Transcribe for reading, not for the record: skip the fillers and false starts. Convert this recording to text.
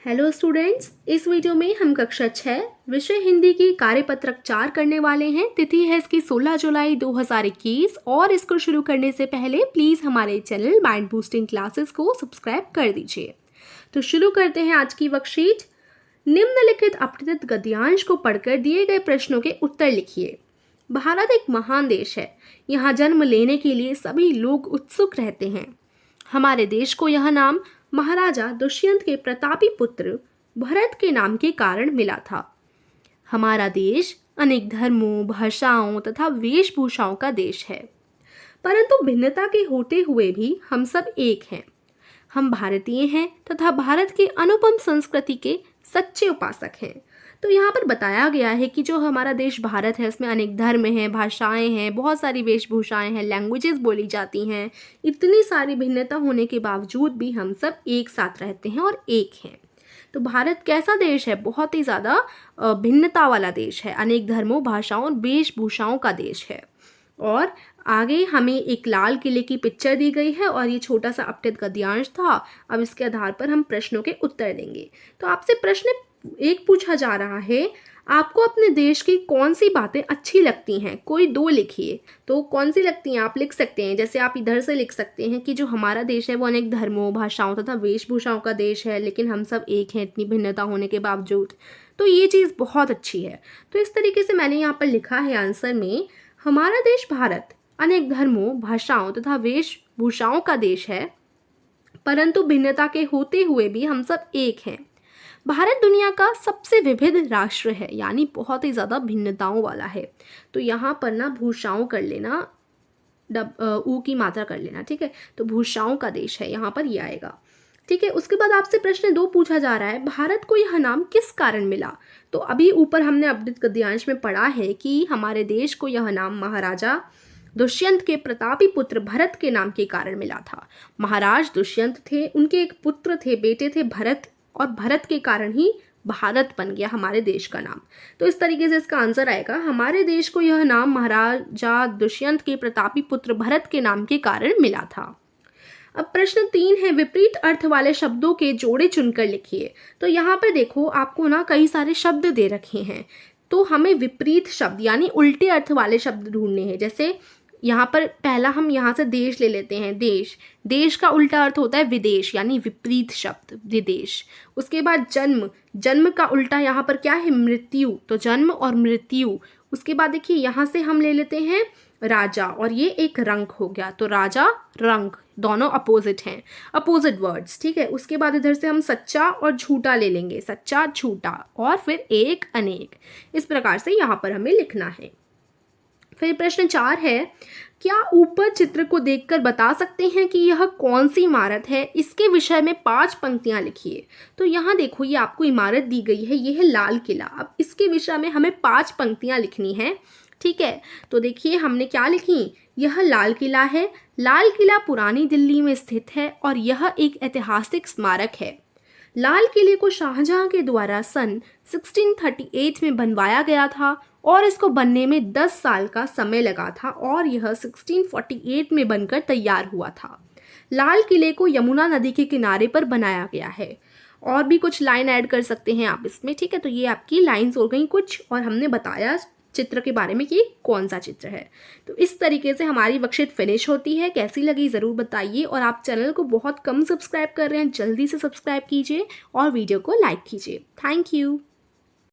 Hello students, इस video में हम कक्षा 6 विषय हिंदी की कार्यपत्रक 4 करने वाले हैं। तिथि है इसकी 16 जुलाई 2021 और इसको शुरू करने से पहले प्लीज़ हमारे चैनल माइंड बूस्टिंग क्लासेस को सब्सक्राइब कर दीजिए। तो शुरू करते हैं आज की वर्कशीट। निम्नलिखित अपठित गद्यांश को पढ़कर दिए गए प्रश्नों के उत्तर लिखिए। भारत एक महान देश है। यहाँ जन्म लेने के लिए सभी लोग उत्सुक रहते हैं। हमारे देश को यह नाम महाराजा दुष्यंत के प्रतापी पुत्र भरत के नाम के कारण मिला था। हमारा देश अनेक धर्मों, भाषाओं तथा वेशभूषाओं का देश है, परंतु भिन्नता के होते हुए भी हम सब एक हैं। हम भारतीय हैं तथा भारत की अनुपम संस्कृति के सच्चे उपासक हैं। तो यहाँ पर बताया गया है कि जो हमारा देश भारत है उसमें अनेक धर्म हैं, भाषाएं हैं, बहुत सारी वेशभूषाएं हैं, लैंग्वेजेस बोली जाती हैं। इतनी सारी भिन्नता होने के बावजूद भी हम सब एक साथ रहते हैं और एक हैं। तो भारत कैसा देश है? बहुत ही ज़्यादा भिन्नता वाला देश है, अनेक धर्मों, भाषाओं और वेशभूषाओं का देश है। और आगे हमें एक लाल किले की पिक्चर दी गई है और ये छोटा सा अपठित गद्यांश था। अब इसके आधार पर हम प्रश्नों के उत्तर देंगे। तो आपसे प्रश्न एक पूछा जा रहा है, आपको अपने देश की कौन सी बातें अच्छी लगती हैं? कोई दो लिखिए। तो कौन सी लगती हैं आप लिख सकते हैं। जैसे आप इधर से लिख सकते हैं कि जो हमारा देश है वो अनेक धर्मों, भाषाओं तथा वेशभूषाओं का देश है, लेकिन हम सब एक हैं इतनी भिन्नता होने के बावजूद। तो ये चीज़ बहुत अच्छी है। तो इस तरीके से मैंने यहाँ पर लिखा है आंसर में, हमारा देश भारत अनेक धर्मों, भाषाओं तथा वेशभूषाओं का देश है, परंतु भिन्नता के होते हुए भी हम सब एक हैं। भारत दुनिया का सबसे विविध राष्ट्र है, यानी बहुत ही ज़्यादा भिन्नताओं वाला है। तो यहाँ पर ना भूषाओं कर लेना, ऊ की मात्रा कर लेना, ठीक है। तो भूषाओं का देश है, यहाँ पर ये आएगा, ठीक है। उसके बाद आपसे प्रश्न 2 पूछा जा रहा है, भारत को यह नाम किस कारण मिला? तो अभी ऊपर हमने अपठित गद्यांश में पढ़ा है कि हमारे देश को यह नाम महाराजा दुष्यंत के प्रतापी पुत्र भरत के नाम के कारण मिला था। महाराज दुष्यंत थे, उनके एक पुत्र थे, बेटे थे भरत, और भरत के कारण ही भारत बन गया हमारे देश का नाम। तो इस तरीके से इसका आंसर आएगा, हमारे देश को यह नाम महाराजा दुष्यंत के प्रतापी पुत्र भरत के नाम के कारण मिला था। अब प्रश्न 3 है, विपरीत अर्थ वाले शब्दों के जोड़े चुनकर लिखिए। तो यहाँ पर देखो, आपको ना कई सारे शब्द दे रखे हैं, तो हमें विपरीत शब्द यानी उल्टे अर्थ वाले शब्द ढूंढने हैं। जैसे यहाँ पर पहला हम यहाँ से देश ले लेते हैं। देश, देश का उल्टा अर्थ होता है विदेश, यानी विपरीत शब्द विदेश। उसके बाद जन्म, जन्म का उल्टा यहाँ पर क्या है? मृत्यु, तो जन्म और मृत्यु। उसके बाद देखिए यहाँ से हम ले लेते हैं राजा, और ये एक रंग हो गया, तो राजा, रंग, दोनों अपोजिट हैं, अपोजिट वर्ड्स, ठीक है। उसके बाद इधर से हम सच्चा और झूठा ले लेंगे, सच्चा, झूठा, और फिर एक, अनेक। इस प्रकार से यहाँ पर हमें लिखना है। फिर प्रश्न 4 है, क्या ऊपर चित्र को देखकर बता सकते हैं कि यह कौन सी इमारत है? इसके विषय में 5 पंक्तियां लिखिए। तो यहाँ देखो, ये आपको इमारत दी गई है, ये है लाल किला। अब इसके विषय में हमें 5 पंक्तियां लिखनी है, ठीक है। तो देखिए हमने क्या लिखी, यह लाल किला है। लाल किला पुरानी दिल्ली में स्थित है और यह एक ऐतिहासिक स्मारक है। लाल किले को शाहजहां के द्वारा सन 1638 में बनवाया गया था और इसको बनने में 10 साल का समय लगा था और यह 1648 में बनकर तैयार हुआ था। लाल किले को यमुना नदी के किनारे पर बनाया गया है। और भी कुछ लाइन ऐड कर सकते हैं आप इसमें, ठीक है। तो ये आपकी लाइन्स हो गई कुछ, और हमने बताया चित्र के बारे में कि कौन सा चित्र है। तो इस तरीके से हमारी वर्कशीट फिनिश होती है। कैसी लगी ज़रूर बताइए, और आप चैनल को बहुत कम सब्सक्राइब कर रहे हैं, जल्दी से सब्सक्राइब कीजिए और वीडियो को लाइक कीजिए। Thank you.